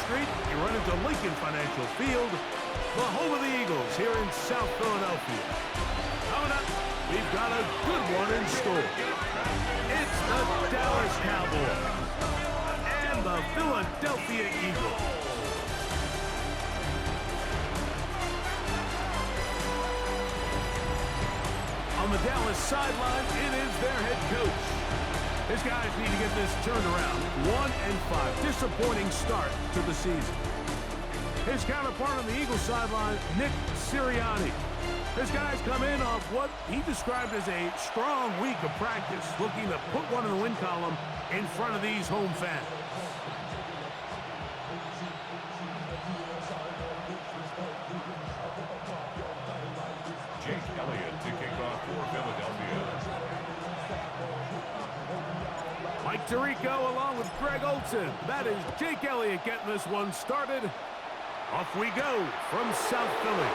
Street, you run into Lincoln Financial Field, the home of the Eagles here in South Philadelphia. Coming up, we've got a good one in store. It's the Dallas Cowboys and the Philadelphia Eagles. On the Dallas sideline, it is their head coach. His guys need to get this turned around. 1-5. Disappointing start to the season. His counterpart on the Eagles sideline, Nick Sirianni. His guys come in off what he described as a strong week of practice, looking to put one in the win column in front of these home fans. Mike Tirico along with Greg Olsen. That is Jake Elliott getting this one started. Off we go from South Philly.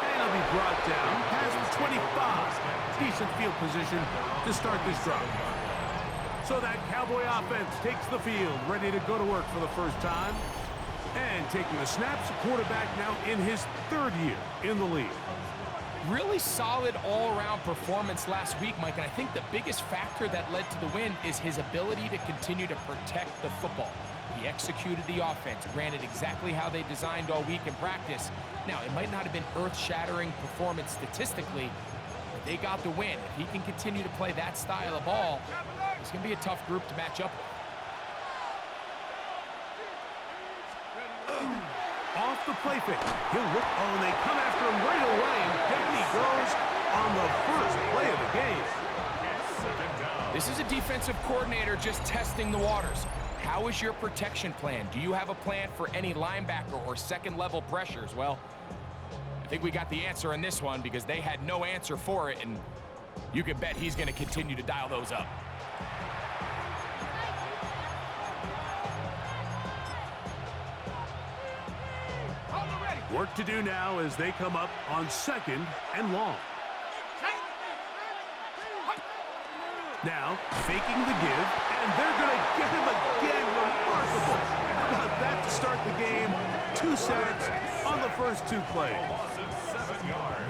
And he'll be brought down past the 25. Decent field position to start this drive. So that Cowboy offense takes the field, ready to go to work for the first time. And taking the snaps, quarterback now in his third year in the league. Really solid all-around performance last week, Mike, and I think the biggest factor that led to the win is his ability to continue to protect the football. He executed the offense, ran it exactly how they designed all week in practice. Now, it might not have been earth-shattering performance statistically, but they got the win. If he can continue to play that style of ball, it's going to be a tough group to match up with. Off the play fake. He'll look. Oh, and they come after him right away, and down he goes on the first play of the game. This is a defensive coordinator just testing the waters. How is your protection plan? Do you have a plan for any linebacker or second-level pressures? Well, I think we got the answer in this one because they had no answer for it, and you can bet he's going to continue to dial those up. Work to do now as they come up on 2nd and long. Now, faking the give, and they're going to get him again. Remarkable. How about that to start the game? 2 sacks on the first 2 plays.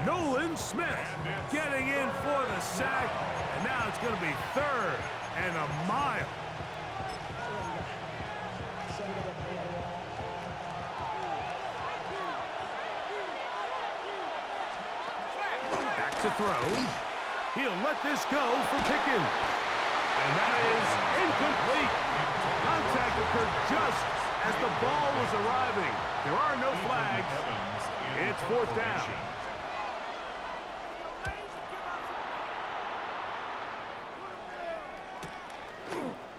Nolan Smith getting in for the sack, and now it's going to be 3rd and a mile. To throw. He'll let this go for Pickens. And that is incomplete. Contact occurred just as the ball was arriving. There are no flags. It's 4th down.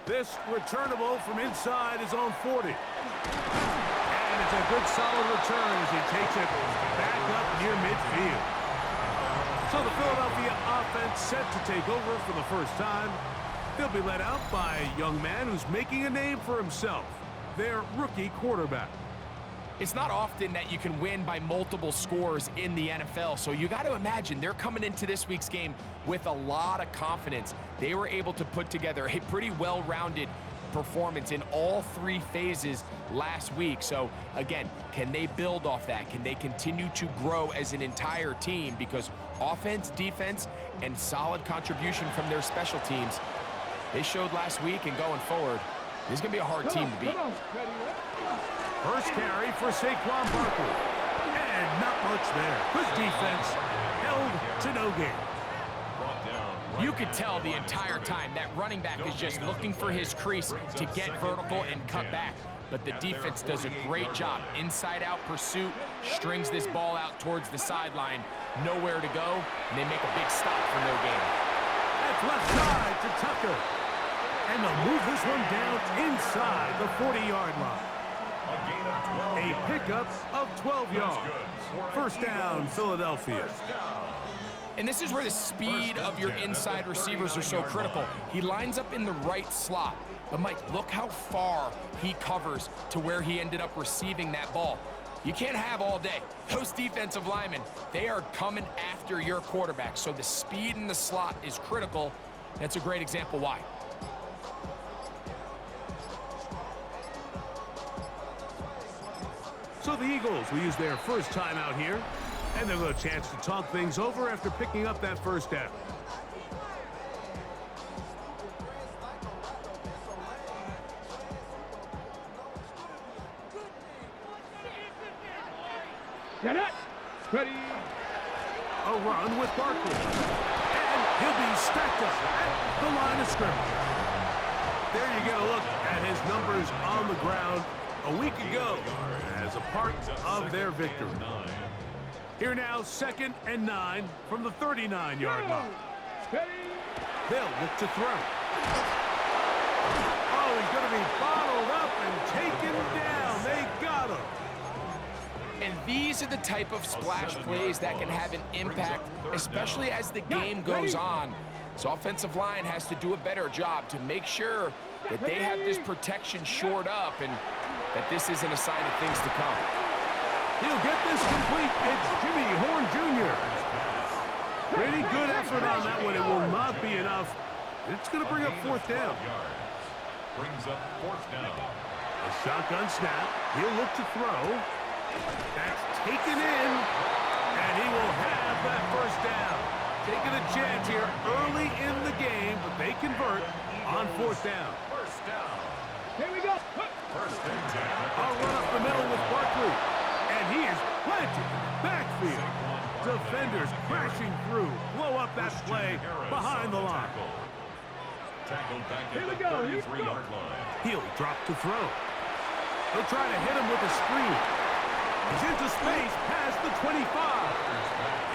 This returnable from inside his own 40. And it's a good solid return as he takes it back up near midfield. So the Philadelphia offense set to take over for the first time. They'll be led out by a young man who's making a name for himself, their rookie quarterback. It's not often that you can win by multiple scores in the NFL, so you got to imagine they're coming into this week's game with a lot of confidence. They were able to put together a pretty well-rounded performance in all 3 phases last week. So again, can they build off that? Can they continue to grow as an entire team? Because offense, defense, and solid contribution from their special teams, they showed last week, and going forward, this is going to be a hard team to beat. First carry for Saquon Barkley. And not much there. Good defense. Held to no gain. You could tell the entire time that running back is just looking for his crease to get vertical and cut back. But the defense does a great job. Inside-out pursuit, strings this ball out towards the sideline. Nowhere to go, and they make a big stop for no gain. That's left side to Tucker. And they'll move this one down inside the 40-yard line. A pickup of 12 yards. First down, Philadelphia. And this is where the speed of your inside receivers are so critical. He lines up in the right slot. But, Mike, look how far he covers to where he ended up receiving that ball. You can't have all day. Those defensive linemen, they are coming after your quarterback. So the speed in the slot is critical. That's a great example why. So the Eagles will use their first time out here, and they'll have a chance to talk things over after picking up that first down. Get it! Ready! A run with Barkley. And he'll be stacked up at the line of scrimmage. There you get a look at his numbers on the ground a week ago as a part of their victory. Here now, 2nd and 9 from the 39-yard line. They'll look to throw. Oh, he's going to be bottled up and taken down. They got him. And these are the type of splash plays that can have an impact, especially as the game goes on. So offensive line has to do a better job to make sure that they have this protection shored up and that this isn't a sign of things to come. He'll get this complete. It's Jimmy Horn Jr. Pretty good effort on that one. It will not be enough. It's going to bring up 4th down. Brings up 4th down. A shotgun snap. He'll look to throw. That's taken in, and he will have that first down. Taking a chance here early in the game, but they convert on 4th down. First down. Here we go! First and 10. I'll run up the middle with Barkley, and he is planted in the backfield. Defenders crashing through, blow up that play behind the line. Tackled back at Here we the go, here we 33-yard line. He'll drop to throw. They'll try to hit him with a screen. He's into space past the 25.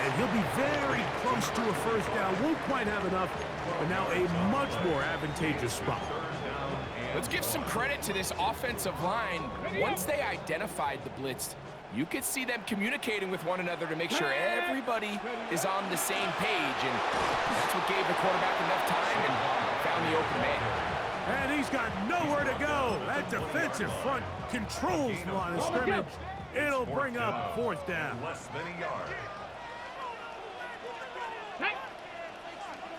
And he'll be very close to a first down. Won't quite have enough, but now a much more advantageous spot. Let's give some credit to this offensive line. Once they identified the blitz, you could see them communicating with one another to make sure everybody is on the same page. And that's what gave the quarterback enough time and found the open man. And he's got nowhere to go. That defensive front controls the line of scrimmage. It'll bring up 4th down. Less than a yard.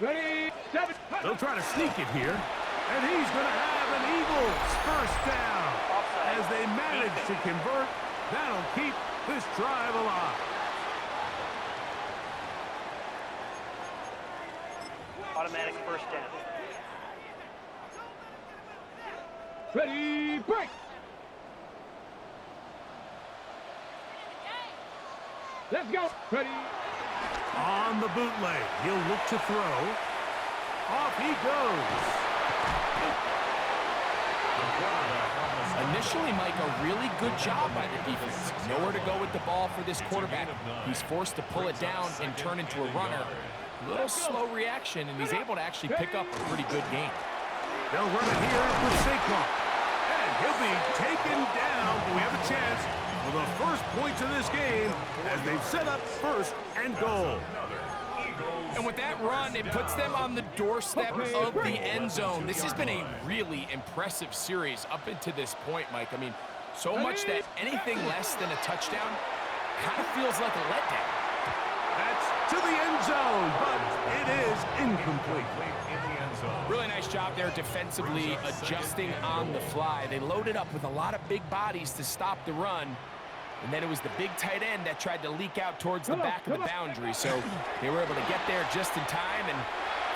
Ready! 7! They'll try to sneak it here. And he's going to have an Eagles first down. As they manage to convert, that'll keep this drive alive. Automatic first down. Ready! Break! Let's go! Ready! On the bootleg, he'll look to throw. Off he goes. Initially, Mike, a really good job by the defense. Nowhere to go with the ball for this quarterback. He's forced to pull it down and turn into a runner. A little slow reaction, and he's able to actually pick up a pretty good game. They'll run it here with Saquon. And he'll be taken down, but we have a chance for the first points of this game as they've set up 1st and goal. And with that run, it puts them on the doorstep of the end zone. This has been a really impressive series up into this point, Mike. I mean, so much that anything less than a touchdown kind of feels like a letdown. That's to the end zone, but it is incomplete. Really nice job there defensively, adjusting on the fly. They loaded up with a lot of big bodies to stop the run. And then it was the big tight end that tried to leak out towards the back of the boundary. So they were able to get there just in time and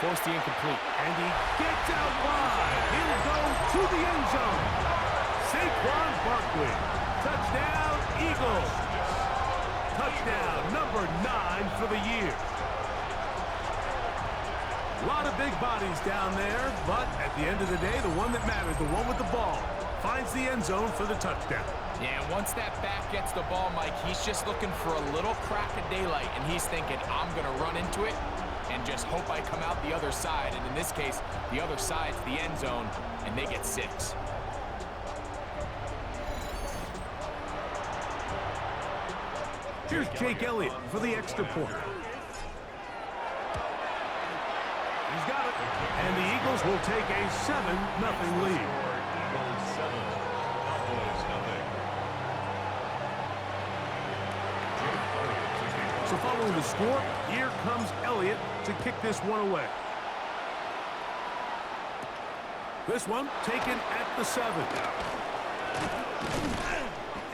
force the incomplete. And he gets out wide. He'll go to the end zone. Saquon Barkley. Touchdown, Eagles. Touchdown number 9 for the year. A lot of big bodies down there, but at the end of the day, the one that mattered, the one with the ball, finds the end zone for the touchdown. Yeah, once that back gets the ball, Mike, he's just looking for a little crack of daylight, and he's thinking, I'm going to run into it and just hope I come out the other side. And in this case, the other side's the end zone, and they get 6. Here's Jake Elliott for the extra point. He's got it. And the Eagles will take a 7-0 lead. Eagles 7, Cowboys nothing. So following the score, here comes Elliott to kick this one away. This one taken at the 7.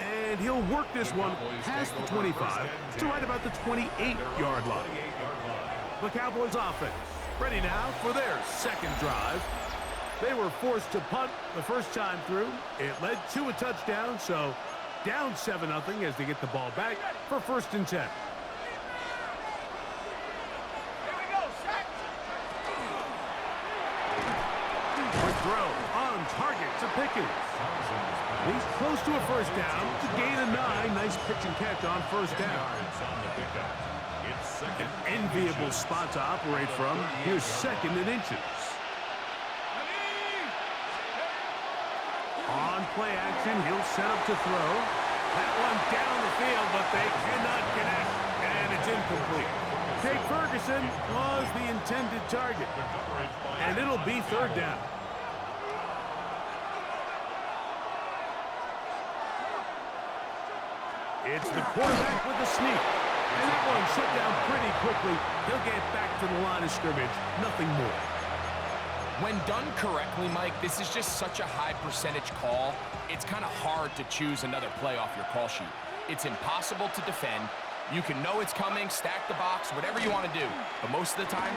And And he'll work this one past the 25 to right about the 28-yard line. The Cowboys offense ready now for their second drive. They were forced to punt the first time through. It led to a touchdown, so down 7-0 as they get the ball back for 1st and 10. Quick throw on target to Pickens. He's close to a first down to gain a 9. Nice pitch and catch on first down. An enviable spot to operate from. Here's 2nd and inches. On play action, he'll set up to throw. That one down the field, but they cannot connect, and it's incomplete. Jake Ferguson was the intended target, and it'll be 3rd down. It's the quarterback with the sneak. And that one shut down pretty quickly. He'll get back to the line of scrimmage. Nothing more. When done correctly, Mike, this is just such a high percentage call. It's kind of hard to choose another play off your call sheet. It's impossible to defend. You can know it's coming, stack the box, whatever you want to do. But most of the time,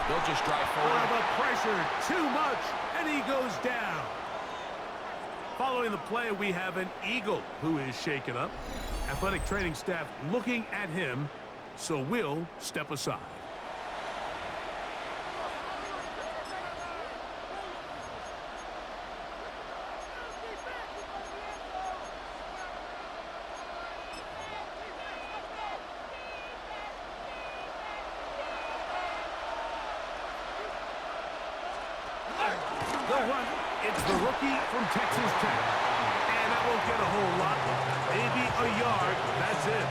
they'll just drive forward. The pressure, too much, and he goes down. Following the play, we have an Eagle who is shaken up. Athletic training staff looking at him, so we'll step aside. The run, it's the rookie from Texas Tech. And that won't get a whole lot. Maybe a yard, that's it.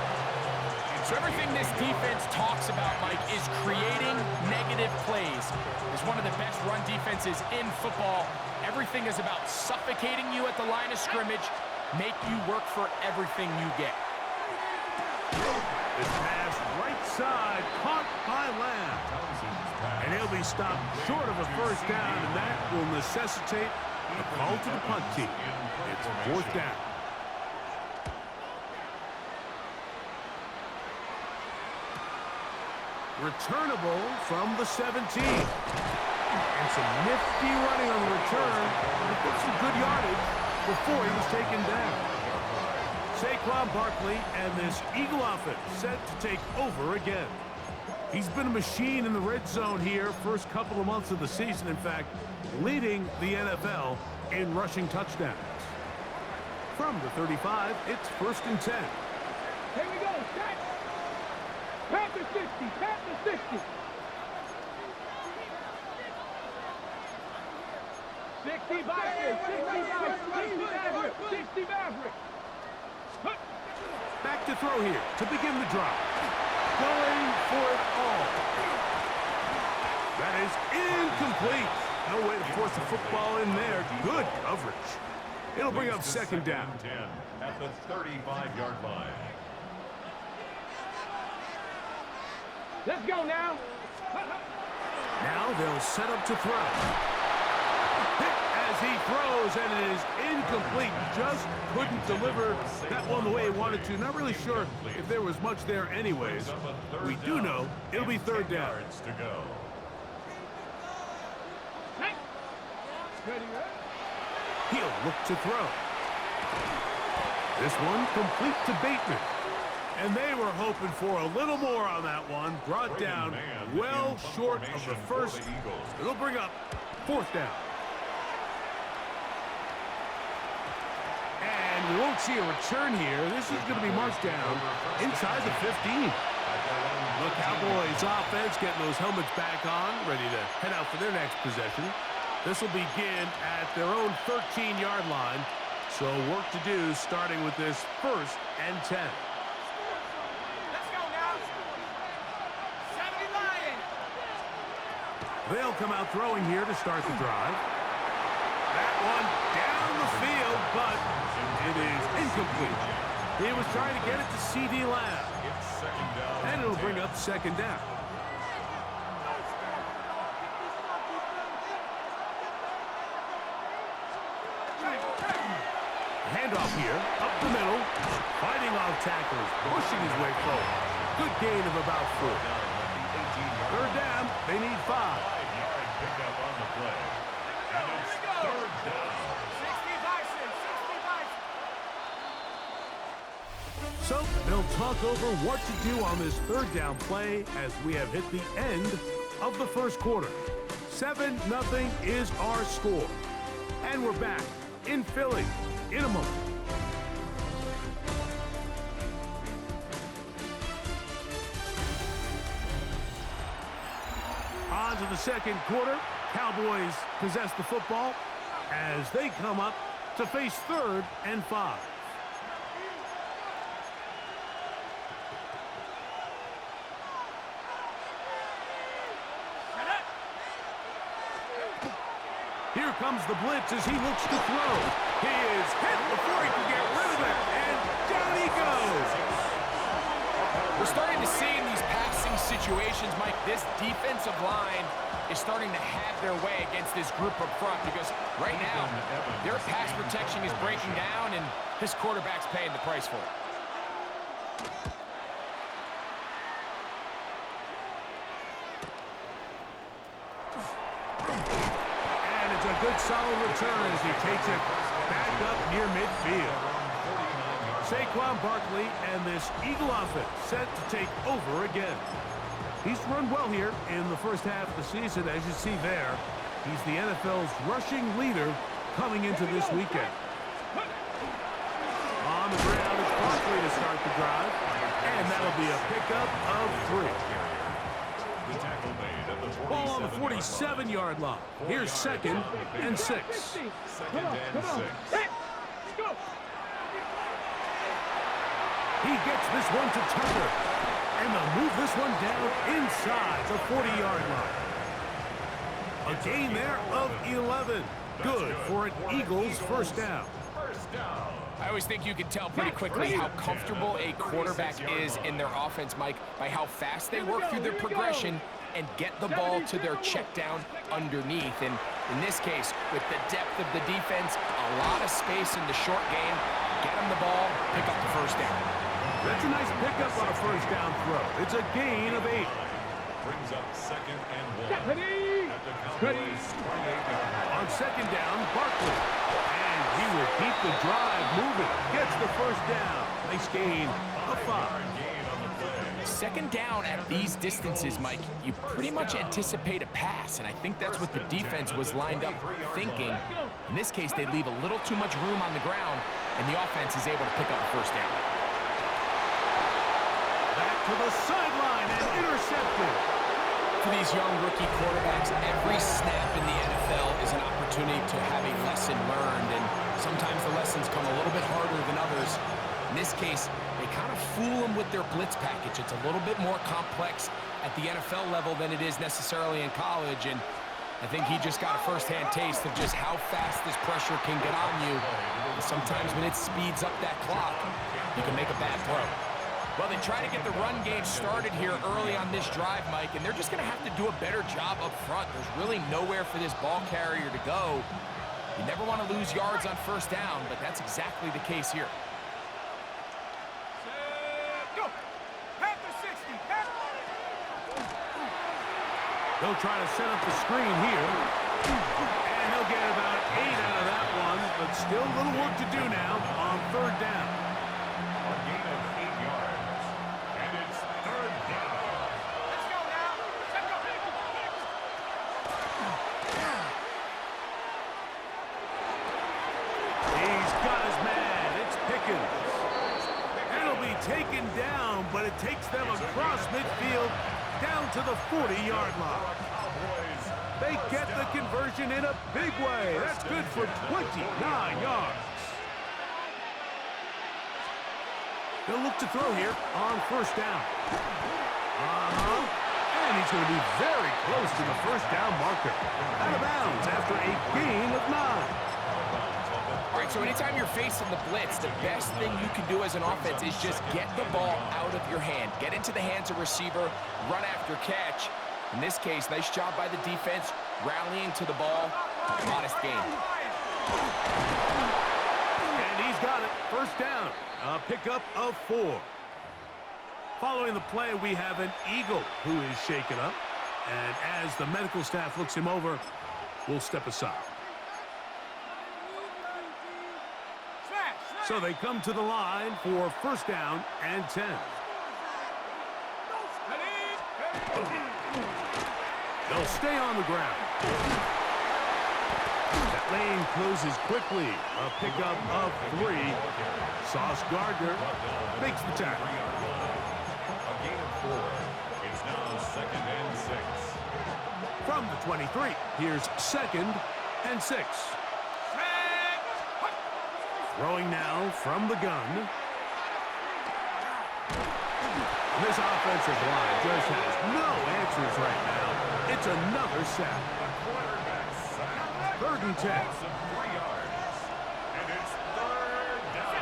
So everything this defense talks about, Mike, is creating negative plays. It's one of the best run defenses in football. Everything is about suffocating you at the line of scrimmage, make you work for everything you get. This pass right side, caught by Lamb. And he'll be stopped short of a first down, and that will necessitate a call to the punt team. It's 4th down. Returnable from the 17. And some nifty running on the return. He put some good yardage before he was taken down. Saquon Barkley and this Eagle offense set to take over again. He's been a machine in the red zone here first couple of months of the season. In fact, leading the NFL in rushing touchdowns. From the 35, it's 1st and 10. Here we go. Set. Pat the 60. Pat the 60. 60 Maverick. 60 Maverick. Back to throw here to begin the drive. Going for it all. That is incomplete. No way to force the football in there. Good coverage. It'll bring up 2nd down. 10 at the 35-yard line. Let's go now. Now they'll set up to throw. Hit as he throws, and it is incomplete. Just couldn't deliver that one the way he wanted to. Not really sure if there was much there anyways. We do know it'll be 3rd down. To go. He'll look to throw. This one complete to Bateman. And they were hoping for a little more on that one. Brought down well short of the first. It'll bring up 4th down. And we won't see a return here. This is going to be marked down inside the 15. The Cowboys offense getting those helmets back on, ready to head out for their next possession. This will begin at their own 13-yard line. So work to do starting with this 1st and 10. They'll come out throwing here to start the drive. That one down the field, but it is incomplete. He was trying to get it to C.D. Lamb. And it'll bring up 2nd down. Handoff here, up the middle, fighting off tackles, pushing his way forward. Good gain of about 4. Third down, they need 5. 5-yard pickup on the play. And it's third down. 60 Bison, 60 Bison. So they'll talk over what to do on this third down play as we have hit the end of the first quarter. 7-0 is our score. And we're back in Philly in a moment. On to the second quarter. Cowboys possess the football as they come up to face 3rd and 5. Here comes the blitz as he looks to throw. He is hit before he can get rid of it, and down he goes. We're starting to see in these passing situations, Mike, this defensive line is starting to have their way against this group up front because right now, their pass protection is breaking down, and this quarterback's paying the price for it. A good solid return as he takes it back up near midfield. Saquon Barkley and this Eagle offense set to take over again. He's run well here in the first half of the season, as you see there. He's the NFL's rushing leader coming into this weekend. On the ground, it's Barkley to start the drive, and that'll be a pickup of 3. The tackle made at the 47. Ball on the 47-yard line. Here's 2nd and 6. 2nd and 6. He gets this one to Tucker. And they'll move this one down inside the 40-yard line. A gain there of 11. Good for an Eagles first down. First down. I always think you can tell pretty quickly how comfortable a quarterback is in their offense, Mike, by how fast they work through their progression and get the ball to their check down underneath. And in this case, with the depth of the defense, a lot of space in the short game, get them the ball, pick up the first down. That's a nice pickup on a first down throw. It's a gain of 8. Brings up 2nd and 1. At the Cowboys' 28-yard. On 2nd down, Barkley. And he will keep the drive moving. Gets the first down. Nice gain of 5. 2nd down at these distances, Mike, you pretty much anticipate a pass, and I think that's what the defense was lined up thinking. In this case, they leave a little too much room on the ground, and the offense is able to pick up a first down. Back to the sideline and intercepted. For these young rookie quarterbacks, every snap in the NFL is an opportunity to have a lesson learned, and sometimes the lessons come a little bit harder than others. In this case, they kind of fool them with their blitz package. It's a little bit more complex at the NFL level than it is necessarily in college, and I think he just got a first-hand taste of just how fast this pressure can get on you. And sometimes when it speeds up that clock, you can make a bad throw. Well, they try to get the run game started here early on this drive, Mike, and they're just going to have to do a better job up front. There's really nowhere for this ball carrier to go. You never want to lose yards on first down, but that's exactly the case here. They'll try to set up the screen here. And they'll get about 8 out of that one, but still a little work to do now on 3rd down. A gain of 8 yards. And it's 3rd down. Let's go now. Let's go. He's got his man. It's Pickens. And it'll be taken down, but it takes them across midfield down to the 40-yard line. They get the conversion in a big way. That's good for 29 yards. They'll look to throw here on 1st down. And he's going to be very close to the 1st down marker. Out of bounds after a gain of 9. All right, so anytime you're facing the blitz, the best thing you can do as an offense is just get the ball out of your hand. Get into the hands of receiver, run after catch. In this case, nice job by the defense, rallying to the ball. Modest gain. And And he's got it. First down. A pickup of 4. Following the play, we have an Eagle who is shaken up. And as the medical staff looks him over, we'll step aside. So they come to the line for first down and 10. They'll stay on the ground. That lane closes quickly. A pickup of 3. Sauce Gardner makes the tackle. A gain of 4. It's now second and 6. From the 23, here's second and 6. Throwing now from the gun. This offensive line just has no answers right now. It's another sack. Third and 10. Some 3 yards. And it's third down.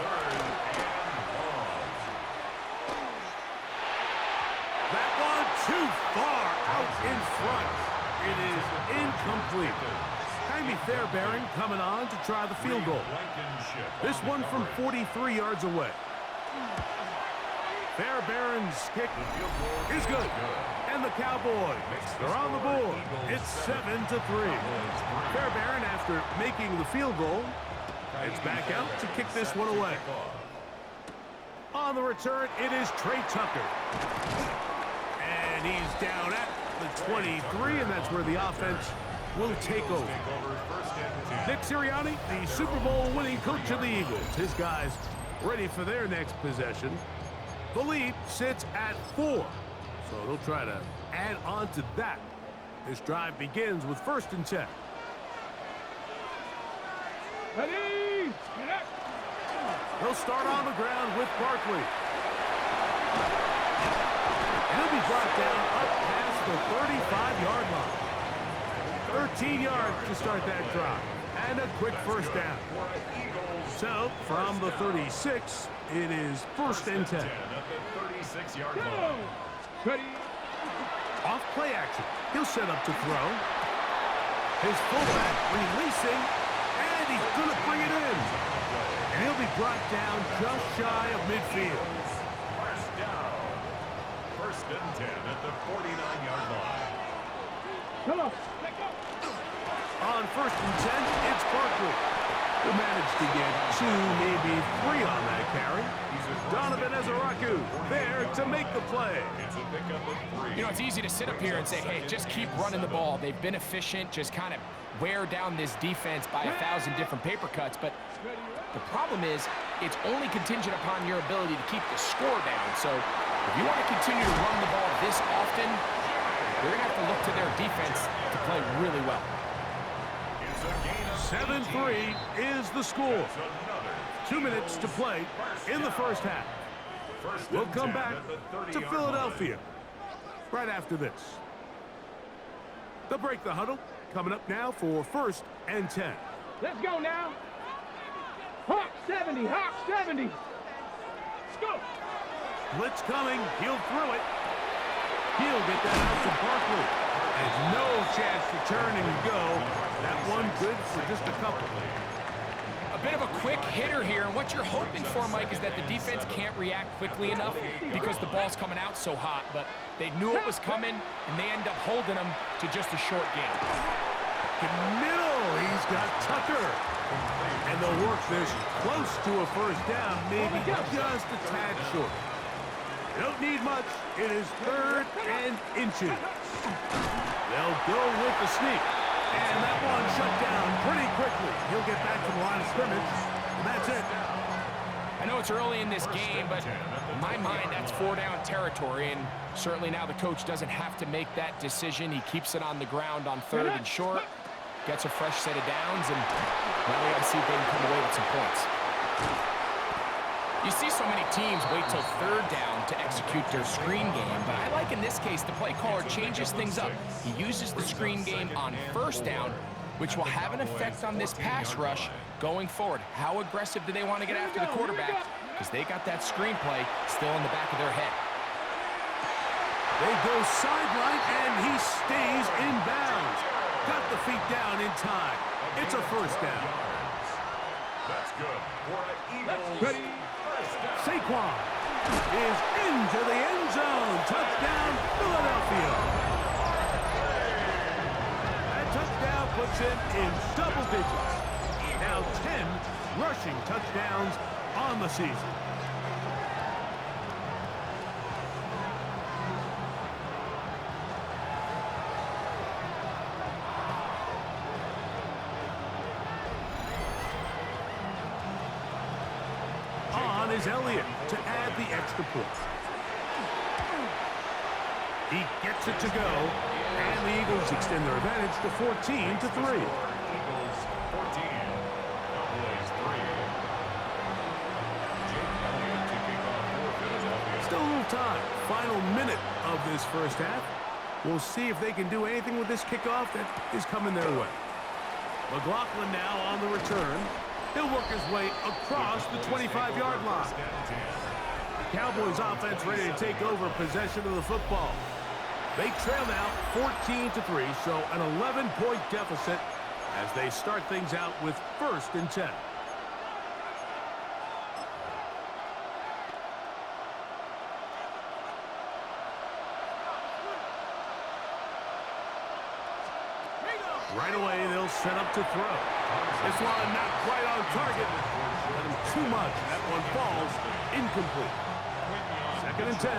Third and long. That one too far out in front. It is incomplete. Jaime Fairbairn coming on to try the field goal. This one from 43 yards away. Fairbairn's kick is good. And the Cowboys, they're on the board. It's 7-3. Fairbairn, after making the field goal, it's back out to kick this one away. On the return, it is Trey Tucker. And he's down at the 23, and that's where the offense will take over. Nick Sirianni, the Super Bowl winning coach of the Eagles. His guys ready for their next possession. The lead sits at 4, so they'll try to add on to that. This drive begins with first and 10. They'll start on the ground with Barkley. He'll be brought down up past the 35-yard line. 13 yards to start that drive. And a quick first down. So, from the 36, it is first and 10. Off play action. He'll set up to throw. His fullback releasing, and he's going to bring it in. And he'll be brought down just shy of midfield. First down. First and 10 at the 49-yard line. Come on. On first and 10, it's Barkley, who managed to get 2, maybe 3 on that carry. Donovan Ezaraku there to make the play. It's a pickup of 3. You know, it's easy to sit up here and say, hey, just keep running the ball. They've been efficient, just kind of wear down this defense by 1,000 different paper cuts. But the problem is, it's only contingent upon your ability to keep the score down. So if you want to continue to run the ball this often, you're going to have to look to their defense to play really well. 7-3 is the score. 2 minutes to play in the first half. We'll come back to Philadelphia right after this. They'll break the huddle. Coming up now for first and 10. Let's go now. Hawk 70, Hawk 70. Let's go. Blitz coming. He'll throw it. He'll get that out to Barkley. There's no chance to turn and go. That one good for just a couple. A bit of a quick hitter here, and what you're hoping for, Mike, is that the defense can't react quickly enough because the ball's coming out so hot, but they knew it was coming, and they end up holding them to just a short game. The middle, he's got Tucker. And they'll work this close to a first down, maybe just a tad short. Don't need much. It is third and inches. They'll go with the sneak. And that one shut down pretty quickly. He'll get back to the line of scrimmage, and that's it. I know it's early in this game, but in my mind, that's 4-down territory, and certainly now the coach doesn't have to make that decision. He keeps it on the ground on third and short, gets a fresh set of downs, and now we got to see if they can come away with some points. You see so many teams wait till third down to execute their screen game, but I like in this case the play caller changes things up. He uses the screen game on first down, which will have an effect on this pass rush going forward. How aggressive do they want to get after the quarterback? Because they got that screen play still in the back of their head. They go sideline, and he stays in bounds. Got the feet down in time. It's a first down. That's good for an Eagles Ready. first down. Saquon is into the end zone. Touchdown, Philadelphia. That touchdown puts him in double digits. Now 10 rushing touchdowns on the season. On is Elliott to add the extra point. He gets it to go, and the Eagles extend their advantage to 14-3. Eagles 14, Cowboys 3. Jake Elliott to kick off for Philadelphia. Still a little time. Final minute of this first half. We'll see if they can do anything with this kickoff that is coming their way. McLaughlin now on the return. He'll work his way across the 25-yard line. The Cowboys offense ready to take over possession of the football. They trail now 14-3, so an 11-point deficit as they start things out with 1st and 10. Right away, they'll set up to throw. This one not quite on target. Let him too much. That one falls incomplete. 2nd and 10.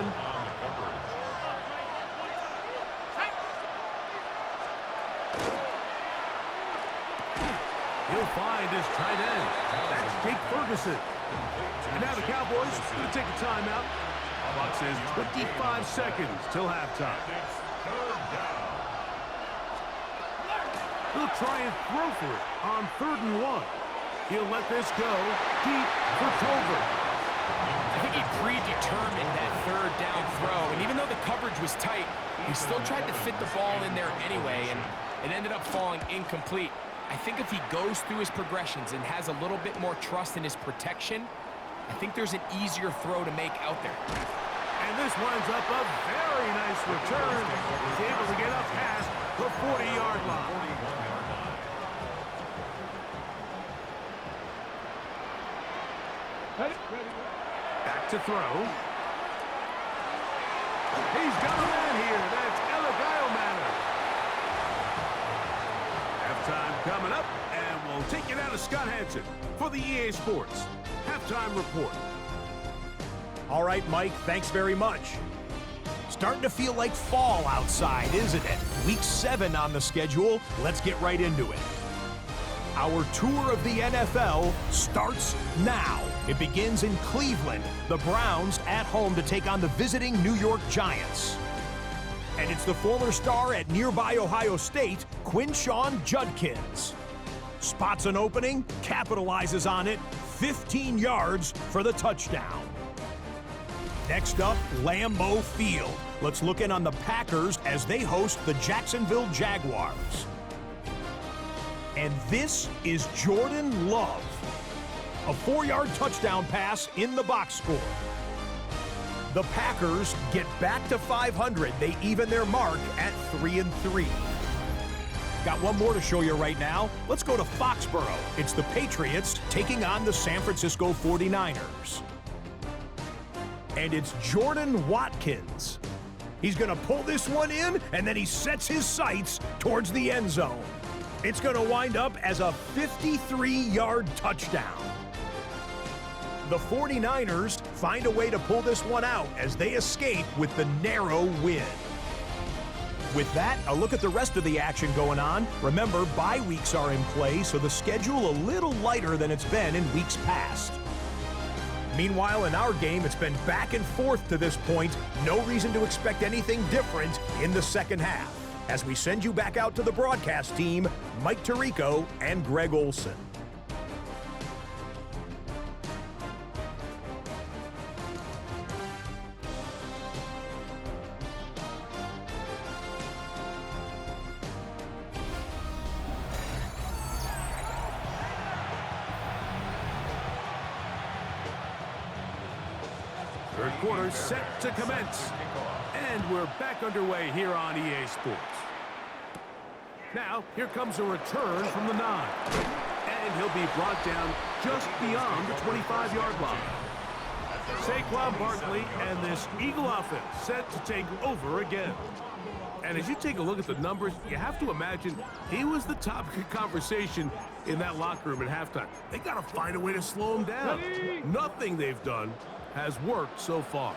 He'll find his tight end. That's Jake Ferguson. And now the Cowboys going to take a timeout. Clock says 25 seconds till halftime. He'll try and throw for it on 3rd and 1. He'll let this go deep for Tolbert. I think he predetermined that 3rd down throw, and even though the coverage was tight, he still tried to fit the ball in there anyway, and it ended up falling incomplete. I think if he goes through his progressions and has a little bit more trust in his protection, I think there's an easier throw to make out there. And this winds up a very nice return. He's able to get up past the 40-yard line. Back to throw. He's got a man here. That's Eligio. Halftime coming up, and we'll take it out of Scott Hansen for the EA Sports Halftime Report. All right, Mike, thanks very much. Starting to feel like fall outside, isn't it? Week 7 on the schedule. Let's get right into it. Our tour of the NFL starts now. It begins in Cleveland. The Browns at home to take on the visiting New York Giants. And it's the former star at nearby Ohio State, Quinshawn Judkins. Spots an opening, capitalizes on it, 15 yards for the touchdown. Next up, Lambeau Field. Let's look in on the Packers as they host the Jacksonville Jaguars. And this is Jordan Love. A 4-yard touchdown pass in the box score. The Packers get back to 500. They even their mark at 3-3. Got one more to show you right now. Let's go to Foxborough. It's the Patriots taking on the San Francisco 49ers. And it's Jordan Watkins. He's going to pull this one in, and then he sets his sights towards the end zone. It's going to wind up as a 53-yard touchdown. The 49ers find a way to pull this one out as they escape with the narrow win. With that, a look at the rest of the action going on. Remember, bye weeks are in play, so the schedule a little lighter than it's been in weeks past. Meanwhile, in our game, it's been back and forth to this point. No reason to expect anything different in the second half. As we send you back out to the broadcast team, Mike Tirico and Greg Olson. Third quarter set to commence. And we're back underway here on EA Sports. Now, here comes a return from the 9. And he'll be brought down just beyond the 25-yard line. Saquon Barkley and this Eagle offense set to take over again. And as you take a look at the numbers, you have to imagine he was the topic of conversation in that locker room at halftime. They got to find a way to slow him down. Nothing they've done has worked so far.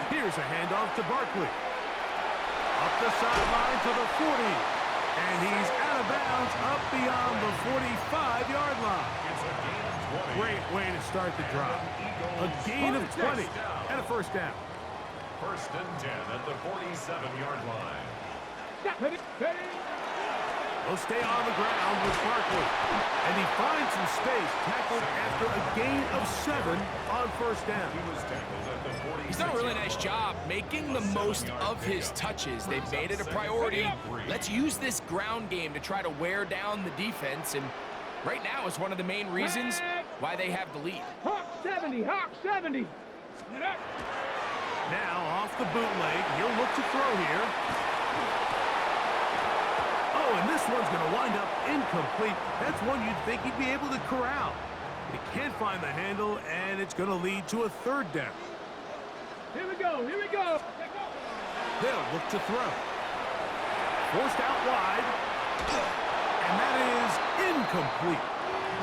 Here's a handoff to Barkley. Up the sideline to the 40. And he's out of bounds up beyond the 45-yard line. Great way to start the drive. A gain of 20 and a first down. First and 10 at the 47-yard line. They'll stay on the ground with Barkley. And he finds some space, tackled after a gain of 7 on first down. He was tackled at the 46. He's done a really nice job making the most of his touches. They've made it a priority. Let's use this ground game to try to wear down the defense, and right now is one of the main reasons why they have the lead. Hawk 70, Hawk 70. Now off the bootleg, he'll look to throw here. Oh, and this one's going to wind up incomplete. That's one you'd think he'd be able to corral. He can't find the handle, and it's going to lead to a third down. Here we go, here we go. They'll look to throw. Forced out wide, and that is incomplete.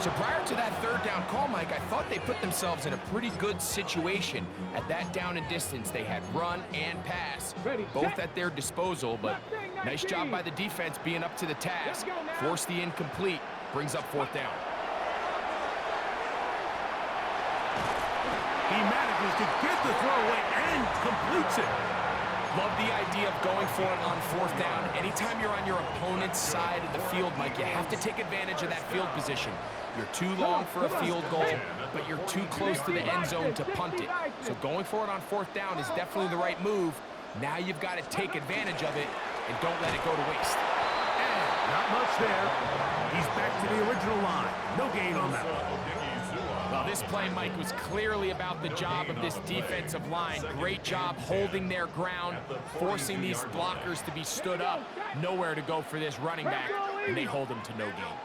So prior to that third down call, Mike, I thought they put themselves in a pretty good situation at that down and distance. They had run and pass, both at their disposal, but nice job by the defense being up to the task. Force the incomplete, brings up fourth down. He manages to get the throw away and completes it. Love the idea of going for it on fourth down. Anytime you're on your opponent's side of the field, Mike, you have to take advantage of that field position. You're too long for a field goal, but you're too close to the end zone to punt it. So going for it on fourth down is definitely the right move. Now you've got to take advantage of it and don't let it go to waste. And not much there. He's back to the original line. No gain on that one. Well, this play, Mike, was clearly about the job of this defensive line. Great job holding their ground, forcing these blockers to be stood up. Nowhere to go for this running back, and they hold him to no gain.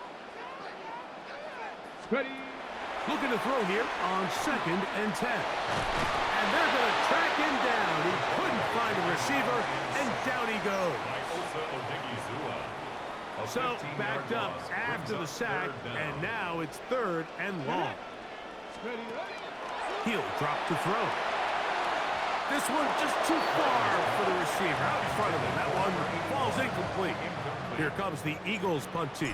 Looking to throw here on 2nd and 10. And they're going to track him down. He couldn't find a receiver, and down he goes. So backed up after the sack, and now it's 3rd and long. He'll drop to throw. This one just too far for the receiver out in front of him. That one falls incomplete. Here comes the Eagles punt team.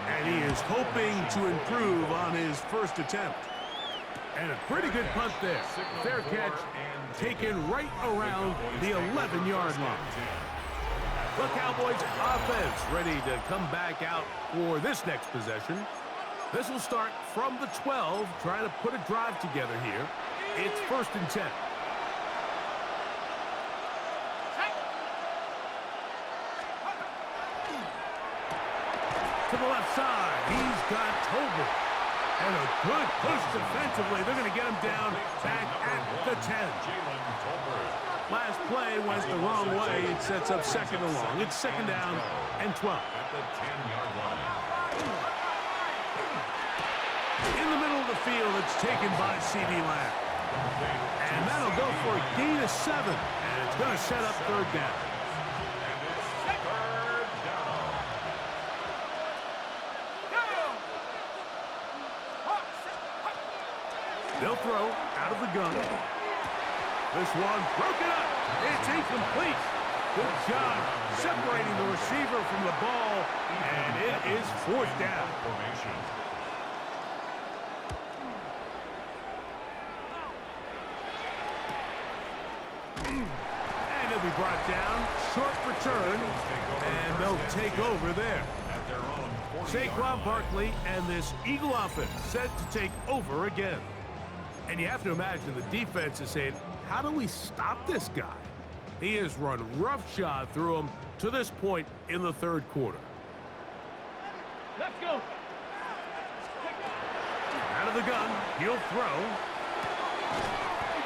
And he is hoping to improve on his first attempt. And a pretty good punt there. Fair catch taken right around the 11-yard line. The Cowboys offense ready to come back out for this next possession. This will start from the 12, trying to put a drive together here. It's 1st and 10. To the left side, he's got Tolbert. And a good push defensively. They're going to get him down back at the 10. Last play went the wrong way. It sets up 2nd and long. It's 2nd down and 12. At the 10-yard line. In the middle of the field, it's taken by C.D. Lamb. And that'll go for a gain of 7. And it's going to set up 3rd down. They'll throw out of the gun. This one broken up. It's incomplete. Good job separating the receiver from the ball. And it is 4th down. And he'll be brought down. Short return. And they'll take over there. Saquon Barkley and this Eagle offense set to take over again. And you have to imagine the defense is saying, how do we stop this guy? He has run roughshod through him to this point in the 3rd quarter. Let's go. Out of the gun, he'll throw.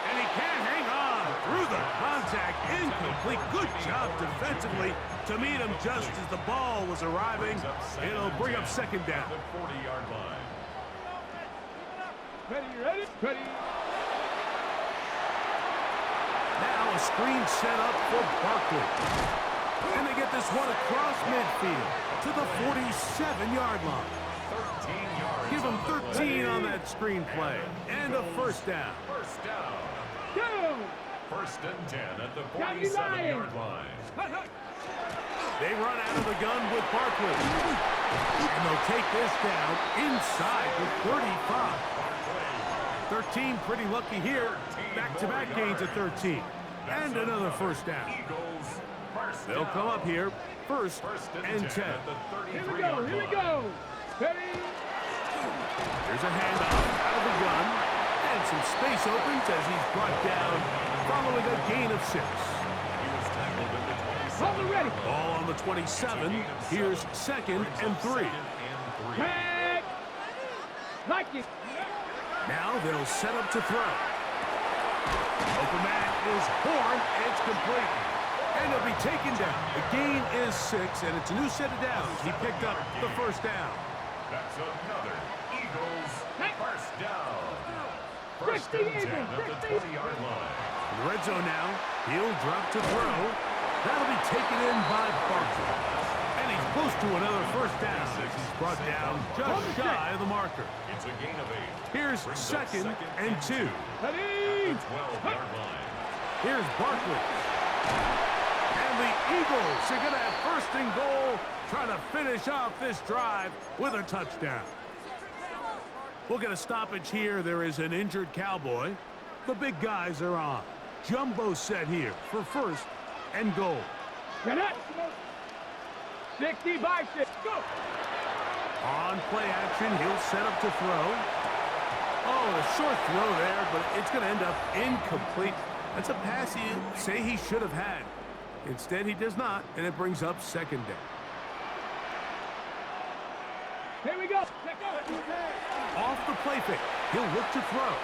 And he can't hang on through the contact. Incomplete. Good job defensively to meet him just as the ball was arriving. It'll bring up second down. The 40-yard line. Ready? Ready? Now a screen set up for Barkley. And they get this one across midfield to the 47-yard line. 13 yards. Give them 13 on that screen play. And a first down. First down. Go! First and 10 at the 47-yard line. They run out of the gun with Barkley. And they'll take this down inside the 35. 13 pretty lucky here. Back-to-back gains at 13. And another first down. They'll come up here. First and 10. Here we go. Ready? There's a handoff out of the gun. And some space opens as he's brought down following a gain of 6. He was tackled at the 27. Hold it ready. Ball on the 27. Here's second and 3. Tag. Like it. Now they'll set up to throw. Open man is Horn. It's complete. And it'll be taken down. The gain is 6, and it's a new set of downs. He picked up the first down. That's another Eagles first down. First 60 and 10 Eagles, at the 20-yard line. In the red zone now. He'll drop to throw. That'll be taken in by Barkley. And he's close to another first down. He's brought down just shy of the marker. It's a gain of 8. Here's second and 2. Ready? 12-yard line. Here's Barkley. And the Eagles are going to have first and goal, trying to finish off this drive with a touchdown. We'll get a stoppage here. There is an injured Cowboy. The big guys are on. Jumbo set here for first and goal. Get it. 60 by 6. Go. On play action, he'll set up to throw. Oh, a short throw there, but it's going to end up incomplete. That's a pass you say he should have had. Instead, he does not, and it brings up second down. Here we go. Off the play fake, he'll look to throw.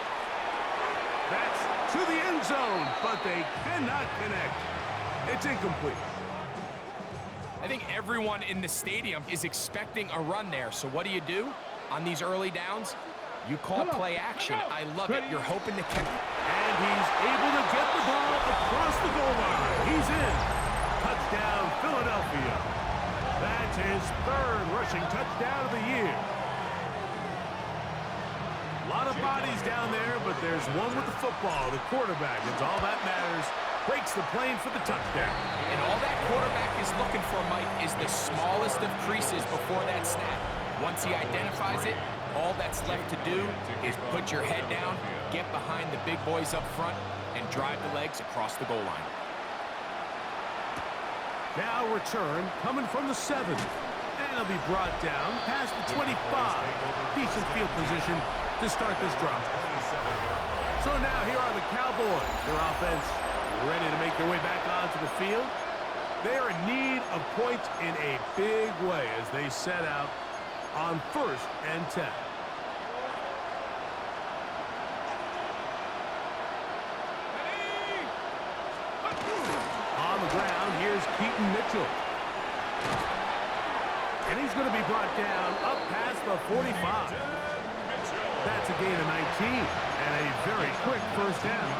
That's to the end zone, but they cannot connect. It's incomplete. I think everyone in the stadium is expecting a run there. So what do? On these early downs? You call play action. I love it. You're hoping to catch. And he's able to get the ball across the goal line. He's in. Touchdown, Philadelphia. That's his third rushing touchdown of the year. A lot of bodies down there, but there's one with the football, the quarterback. It's all that matters. Breaks the plane for the touchdown. And all that quarterback is looking for, Mike, is the smallest of creases before that snap. Once he identifies it, all that's left to do is put your head down, get behind the big boys up front, and drive the legs across the goal line. Now return coming from the 7. And he'll be brought down past the 25. Decent field position to start this drive. So now here are the Cowboys. Their offense ready to make their way back onto the field. They are in need of points in a big way as they set out on first and 10. On the ground, here's Keaton Mitchell. And he's going to be brought down up past the 45. That's a gain of 19 and a very quick first down.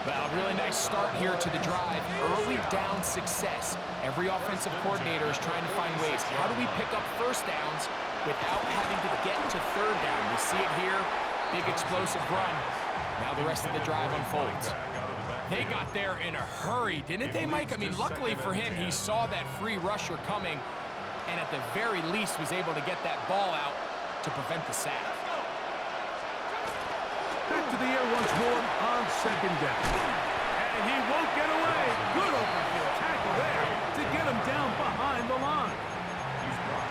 Well, really nice start here to the drive. Early down success. Every offensive coordinator is trying to find ways. How do we pick up first downs without having to get to third down? We see it here. Big explosive run. Now the rest of the drive unfolds. They got there in a hurry, didn't they, Mike? I mean, luckily for him, he saw that free rusher coming and at the very least was able to get that ball out to prevent the sack. Back to the air once more on second down. And he won't get away. Good open field tackle there to get him down behind the line.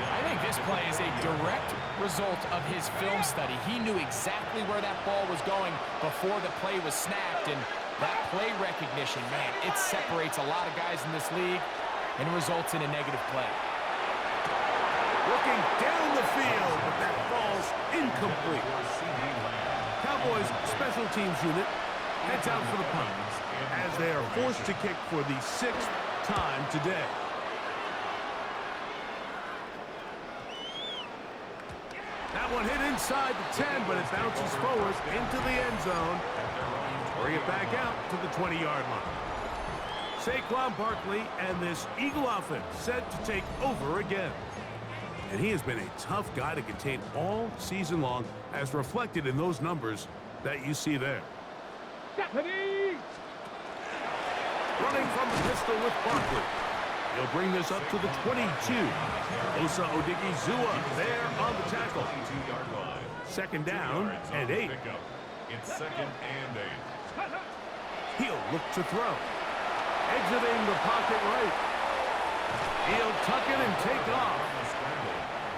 I think this play is a direct result of his film study. He knew exactly where that ball was going before the play was snapped, and that play recognition, man, it separates a lot of guys in this league and results in a negative play. Looking down the field, but that falls incomplete. Cowboys special teams unit heads out for the punt as they are forced to kick for the 6th time today. That one hit inside the 10, but it bounces forward into the end zone. Bring it back out to the 20-yard line. Saquon Barkley and this Eagle offense set to take over again. And he has been a tough guy to contain all season long, as reflected in those numbers that you see there. Stephanie! Running from the pistol with Barkley. He'll bring this up to the 22. Osa Odigizua there on the tackle. 22-yard line. Second down and 8. It's second and 8. He'll look to throw. Exiting the pocket right. He'll tuck it and take off.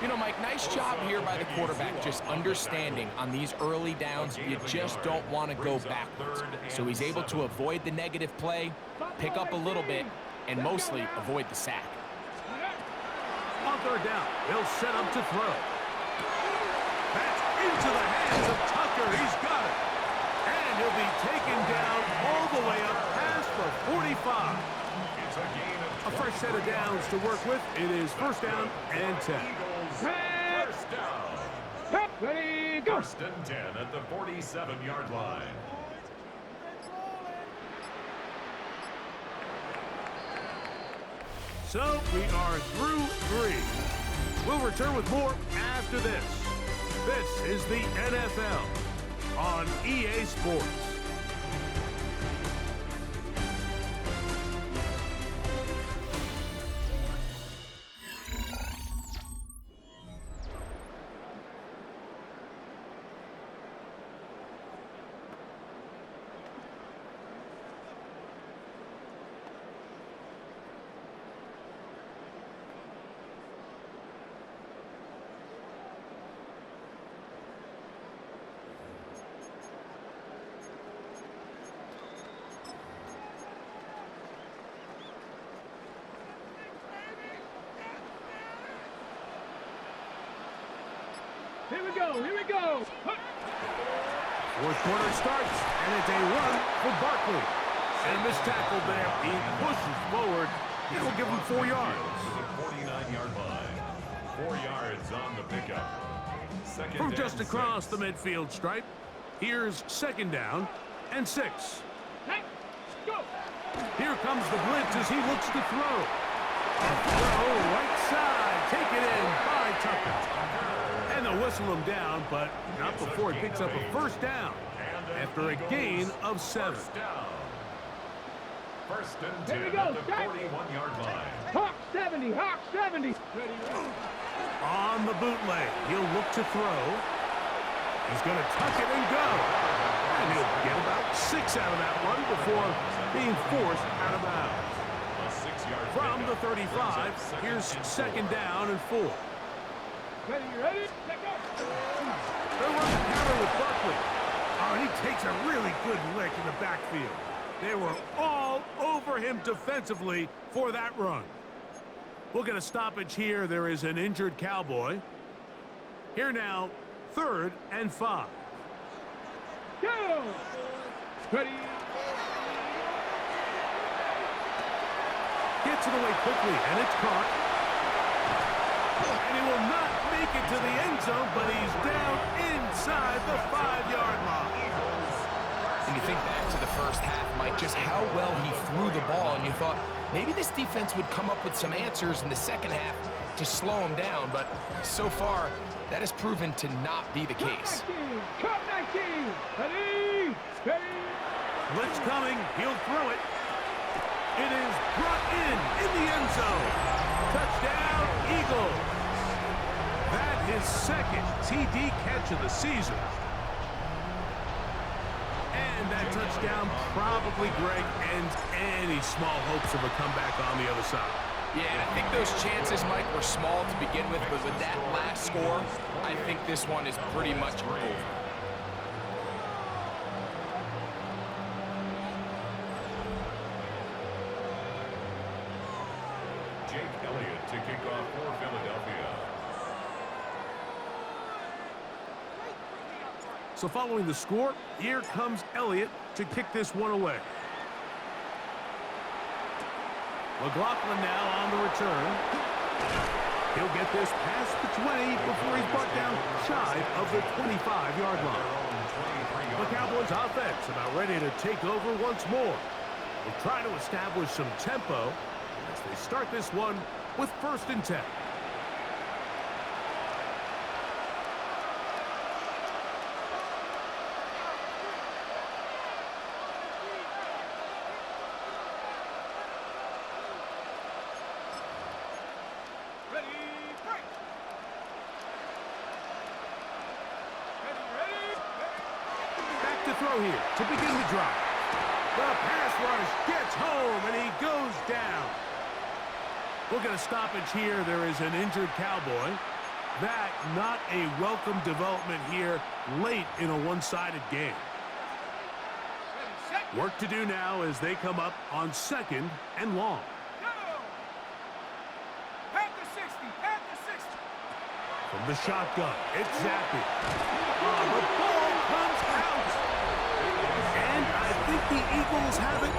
You know, Mike, nice job here by the quarterback, just understanding on these early downs, you just don't want to go backwards. So he's able to avoid the negative play, pick up a little bit, and mostly avoid the sack. On third down, he'll set up to throw. That's into the hands of Tucker. He's got it. And he'll be taken down all the way up past the 45. A fresh set of downs to work with. It is first down and 10. First down. Ready, go! First and 10 at the 47-yard line. So we are through 3. We'll return with more after this. This is the NFL on EA Sports. Here we go, here we go! Fourth quarter starts, and it's a run for Barkley. And a missed tackle there. He pushes forward. It'll give him 4 yards. To the 49-yard line. 4 yards on the pickup. Second From and just across 6. the midfield stripe, here's second down and 6. Hey, go! Here comes the blitz as he looks to throw. A throw right side. Take it in by Tucker. And they'll whistle him down, but not before he picks up a first down after a gain of 7. First down. First and 10 Here we go, at the start. 41-yard line. Hawk 70, Hawk 70! Ready, On the bootleg, he'll look to throw. He's going to tuck it and go. And he'll get about 6 out of that one before being forced out of bounds. A 6-yard From the pickup. 35, here's second down and 4. ready, ready, let go! They'll run the counter with Barkley. Oh, and he takes a really good lick in the backfield. They were all over him defensively for that run. We'll get a stoppage here. There is an injured Cowboy. Here now, 3rd and 5. Go! Ready, Gets it away quickly, and it's caught. And he will not make it to the end zone, but he's down inside the 5-yard line. And you think back to the first half, Mike, just how well he threw the ball, and you thought maybe this defense would come up with some answers in the second half to slow him down, but so far, that has proven to not be the case. Cut 19! Ready, ready! Blitz coming. He'll throw it. It is brought in the end zone. Touchdown, Eagles. That is second TD catch of the season. And that touchdown probably, Greg, ends any small hopes of a comeback on the other side. Yeah, I think those chances, Mike, were small to begin with, but with that last score, I think this one is pretty much over. Jake Elliott to kick off for Philadelphia. So following the score, here comes Elliott to kick this one away. McLaughlin now on the return. He'll get this past the 20 before he's brought down shy of the 25-yard line. The Cowboys offense about ready to take over once more. They'll try to establish some tempo as they start this one with 1st and 10. Throw here to begin the drive. The pass rush gets home, and he goes down. We'll get a stoppage here. There is an injured Cowboy. That not a welcome development here late in a one-sided game. Work to do now as they come up on 2nd and long. From the shotgun, it's Zappi. The ball comes out. And I think the Eagles have it.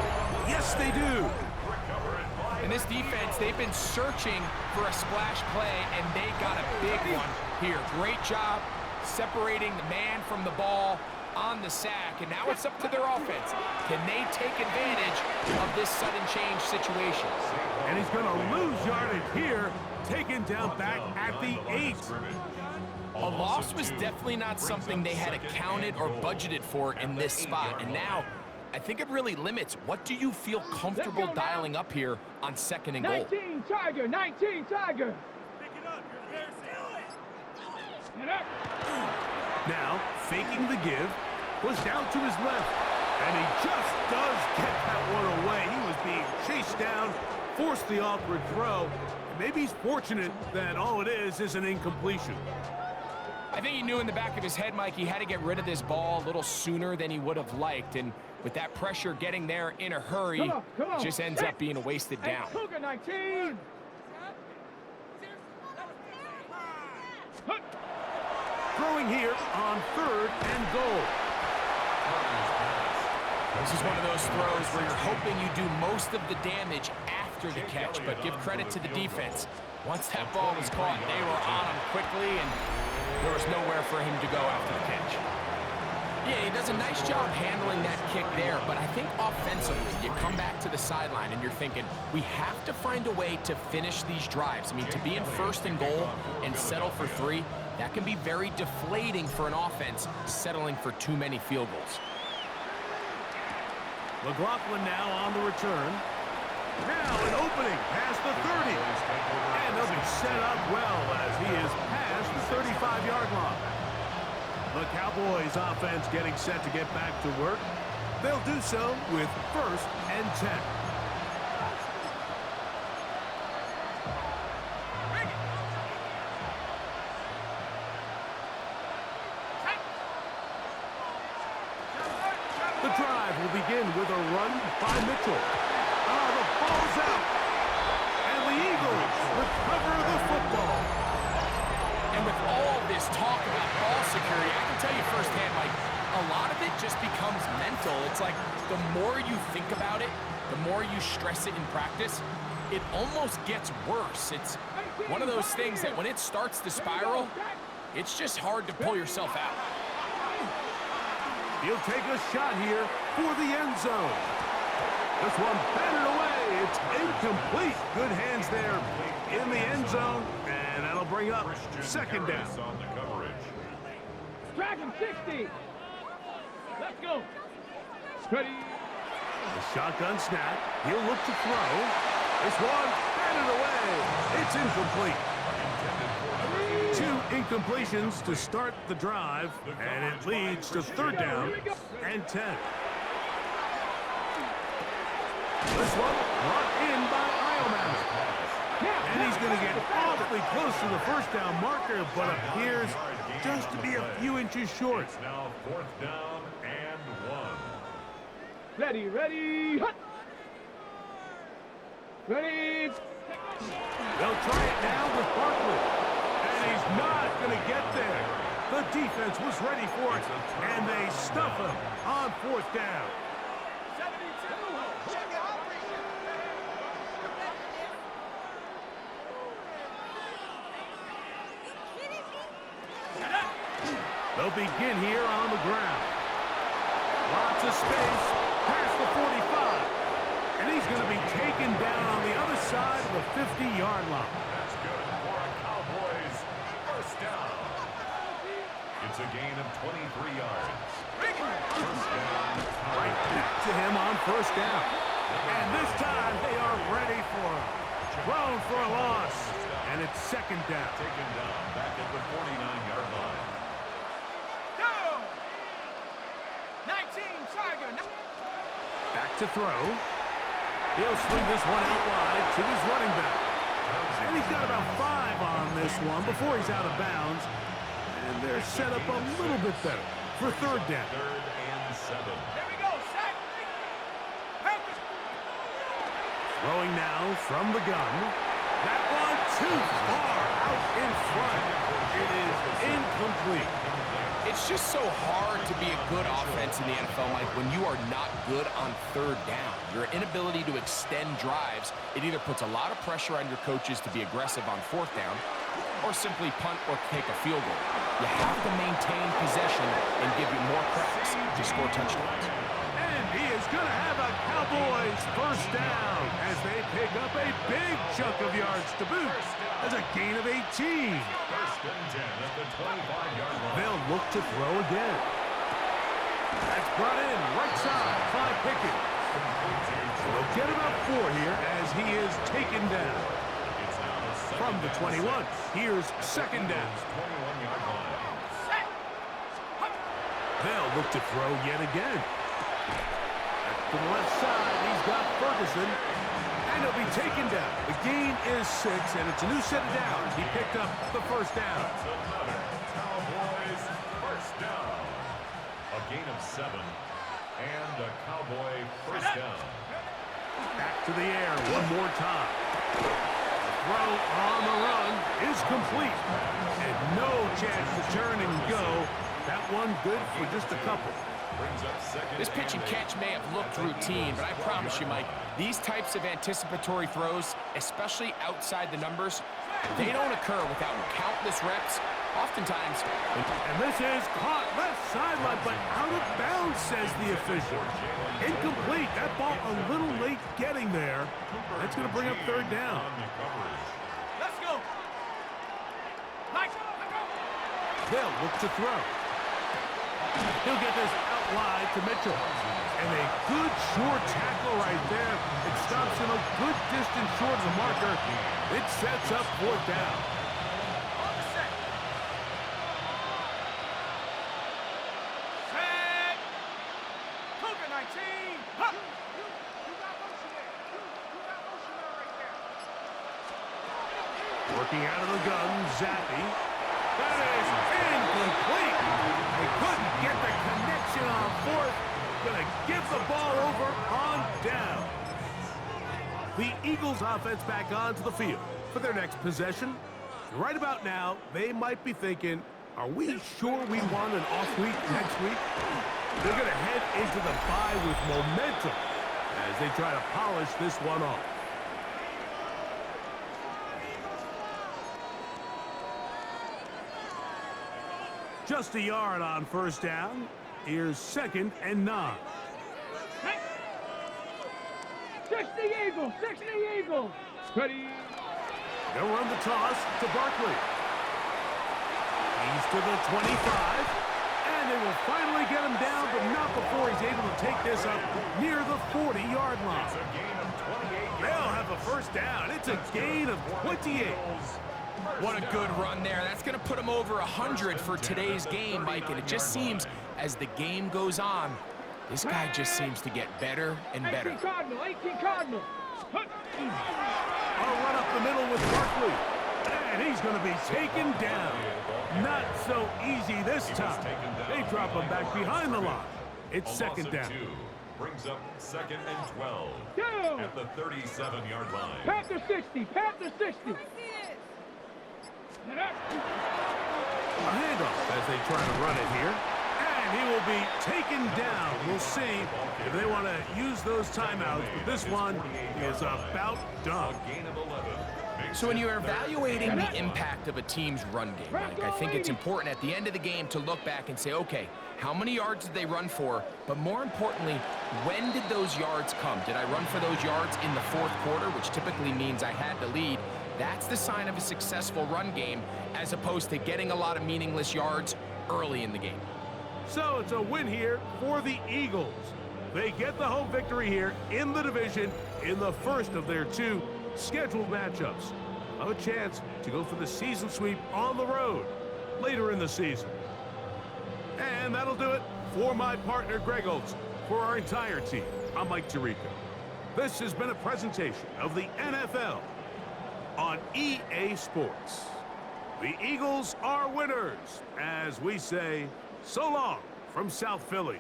Yes, they do. And this defense, they've been searching for a splash play, and they got a big one here. Great job separating the man from the ball on the sack. And now it's up to their offense. Can they take advantage of this sudden change situation? And he's going to lose yardage here, taken down back at the 8. A loss was definitely not something they had accounted or budgeted for in this spot. And now, I think it really limits what do you feel comfortable dialing up here on 2nd and goal. 19 Tiger, 19 Tiger. Now, faking the give, was down to his left. And he just does get that one away. He was being chased down, forced the awkward throw. Maybe he's fortunate that all it is an incompletion. I think he knew in the back of his head, Mike, he had to get rid of this ball a little sooner than he would have liked. And with that pressure getting there in a hurry, come on. It just ends up being a wasted down. Cougar 19. Throwing here on 3rd and goal. This is one of those throws where you're hoping you do most of the damage after the catch, but give credit to the defense. Once that ball was caught, they were on him quickly, and there was nowhere for him to go after the catch. Yeah, he does a nice job handling that kick there, but I think offensively, you come back to the sideline and you're thinking, we have to find a way to finish these drives. I mean, to be in 1st and goal and settle for 3, that can be very deflating for an offense settling for too many field goals. McLaughlin now on the return. Now an opening past the 30. And they'll be set up well as he is past the 35-yard line. The Cowboys offense getting set to get back to work. They'll do so with 1st and 10. The drive will begin with a run by Mitchell. The ball's out. And the Eagles recover the football. And with all this talk about ball security, I can tell you firsthand, Mike, a lot of it just becomes mental. It's like the more you think about it, the more you stress it in practice, it almost gets worse. It's one of those things that when it starts to spiral, it's just hard to pull yourself out. He'll take a shot here for the end zone. This one batted away. It's incomplete. Good hands there in the end zone, and that'll bring up 2nd down. Dragon 60. Let's go. Ready. The shotgun snap. He'll look to throw. This one batted away. It's incomplete. 2 incompletions to start the drive, and it leads to 3rd down and 10. This one brought in by Iomatter. And he's going to get awfully close to the 1st down marker, but appears just to be a few inches short. It's now 4th down and 1. Ready, ready, hut. Ready. They'll try it now with Barkley. And he's not going to get there. The defense was ready for it, and they stuff him on 4th down. They'll begin here on the ground. Lots of space past the 45. And he's going to be taken down on the other side of the 50-yard line. That's good for a Cowboys first down. It's a gain of 23 yards. First down. Right back to him on first down. And this time they are ready for him. Thrown for a loss. And it's second down. Taken down back at the 49-yard line. Down. 19, Tiger. Back to throw. He'll swing this one out wide to his running back. And he's got about 5 on this one before he's out of bounds. And they're set up a little bit better for third down. 3rd and 7. There we go, sack. Throwing now from the gun. That one too far out in front. It is incomplete. It's just so hard to be a good offense in the NFL, Mike, when you are not good on third down. Your inability to extend drives, it either puts a lot of pressure on your coaches to be aggressive on fourth down or simply punt or take a field goal. You have to maintain possession and give you more cracks to score touchdowns. And he is going to have a Cowboys first down as they pick up a big chunk of yards to boot. As a gain of 18. First and 10 at the 25-yard line. They'll look to throw again. That's brought in right side by Pickett. They'll get about 4 here as he is taken down. From the 21, here's second down. 21-yard line. They'll look to throw yet again. To the left side, he's got Ferguson. And he'll be taken down. The gain is 6, and it's a new set of downs. He picked up the first down. That's another Cowboys first down. A gain of 7 and a Cowboy first down. Back to the air one more time. The throw on the run is complete. And no chance to turn and go. That one good for just a couple. This pitch and catch may have looked routine, but I promise you, Mike, these types of anticipatory throws, especially outside the numbers, they don't occur without countless reps. Oftentimes, and this is caught left sideline, but out of bounds, says the official. Incomplete. That ball a little late getting there. That's going to bring up third down. Let's go. They'll look to throw. He'll get this out wide to Mitchell. And a good short tackle right there. It stops him a good distance short of the marker. It sets up fourth down. On the set. Set. Cougar 19. Huh. You got motion there. You got motion there right there. Working out of the gun, Zappy. That is incomplete. They couldn't get the connection on fourth. Gonna give the ball over on down. The Eagles offense back onto the field for their next possession. Right about now, they might be thinking, are we sure we want an off week next week? They're gonna head into the bye with momentum as they try to polish this one off. Just a yard on first down. Here's second and 9. 60 Eagles, 60 Eagles. Ready. They'll run the toss to Barkley. He's to the 25. And they will finally get him down, but not before he's able to take this up near the 40-yard line. It's a gain of 28 yards. They'll have a first down. It's a gain of 28. what a good run there. That's going to put him over 100 for today's game, Mike. And it just seems as the game goes on, this guy just seems to get better and better. 18 Cardinal, 18 Cardinal. I'll run up the middle with Barkley. And he's going to be taken down. Not so easy this time. They drop him back behind the line. It's second down. Brings up second and 12 Down. at the 37-yard line. Panther 60, Panther 60. A handoff as they try to run it here. And he will be taken down. We'll see if they want to use those timeouts. But this one is about done. A gain of 11. So when you're evaluating the impact of a team's run game, Mike, I think it's important at the end of the game to look back and say, okay, how many yards did they run for? But more importantly, when did those yards come? Did I run for those yards in the fourth quarter, which typically means I had to lead? That's the sign of a successful run game, as opposed to getting a lot of meaningless yards early in the game. So it's a win here for the Eagles. They get the home victory here in the division in the first of their 2 scheduled matchups. A chance to go for the season sweep on the road later in the season. And that'll do it for my partner, Greg Olson. For our entire team, I'm Mike Tirico. This has been a presentation of the NFL on EA Sports. The Eagles are winners, as we say, so long from South Philly.